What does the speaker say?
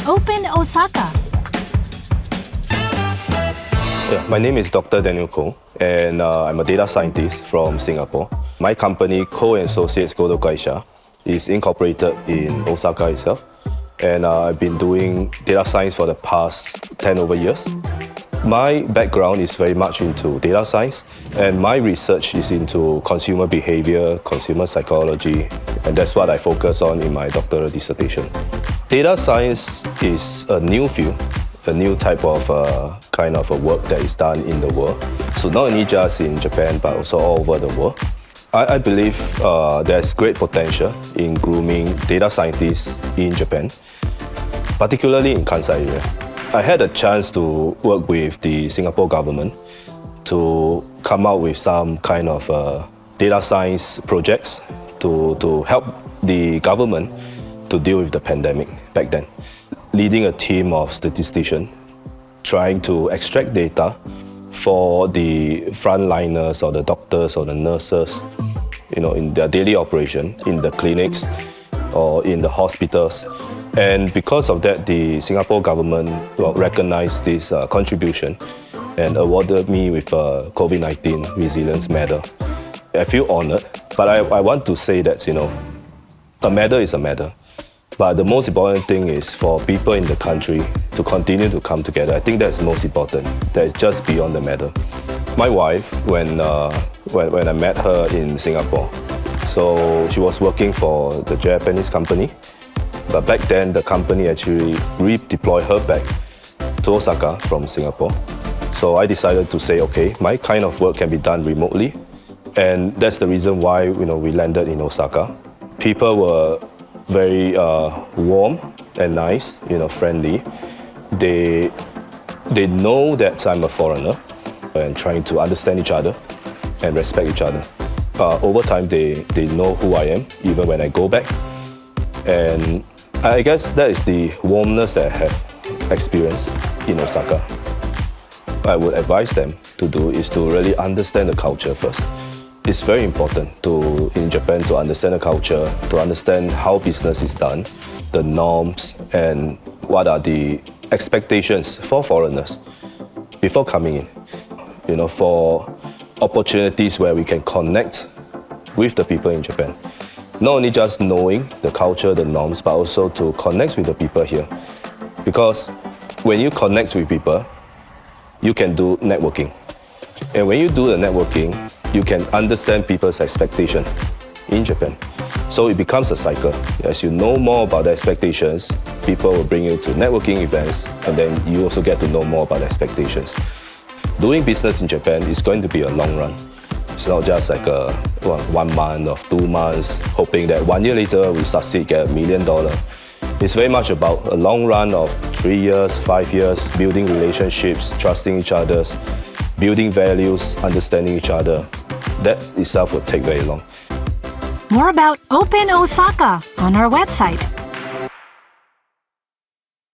Open Osaka. Yeah, my name is Dr. Daniel Koh, and I'm a data scientist from Singapore. My company, Koh & Associates Godo Gaisha, is incorporated in Osaka itself. And I've been doing data science for the past 10 over years. My background is very much into data science, and my research is into consumer behavior, consumer psychology, and that's what I focus on in my doctoral dissertation. Data science is a new field, a new type of kind of a work that is done in the world. So not only just in Japan, but also all over the world. I believe there's great potential in grooming data scientists in Japan, particularly in Kansai area. I had a chance to work with the Singapore government to come out with some kind of data science projects to help the government to deal with the pandemic back then. Leading a team of statisticians trying to extract data for the frontliners or the doctors or the nurses, in their daily operation, in the clinics or in the hospitals. And because of that, the Singapore government recognized this contribution and awarded me with a COVID-19 Resilience Medal. I feel honored, but I want to say that, a medal is a medal. But the most important thing is for people in the country to continue to come together. I think that's most important. That is just beyond the medal. My wife, when I met her in Singapore, so she was working for the Japanese company, but back then the company actually redeployed her back to Osaka from Singapore. So I decided to say, okay, my kind of work can be done remotely, and that's the reason why we landed in Osaka. People were very warm and nice, friendly. They know that I'm a foreigner and trying to understand each other and respect each other. Over time, they know who I am, even when I go back. And I guess that is the warmness that I have experienced in Osaka. I would advise them to do is to really understand the culture first. It's very important in Japan to understand the culture, to understand how business is done, the norms, and what are the expectations for foreigners before coming in. For opportunities where we can connect with the people in Japan. Not only just knowing the culture, the norms, but also to connect with the people here. Because when you connect with people, you can do networking. And when you do the networking, you can understand people's expectation in Japan. So it becomes a cycle. As you know more about the expectations, people will bring you to networking events, and then you also get to know more about the expectations. Doing business in Japan is going to be a long run. It's not just like 1 month or 2 months, hoping that 1 year later we succeed, get $1 million. It's very much about a long run of 3 years, 5 years, building relationships, trusting each other, building values, understanding each other. That itself would take very long. More about Open Osaka on our website,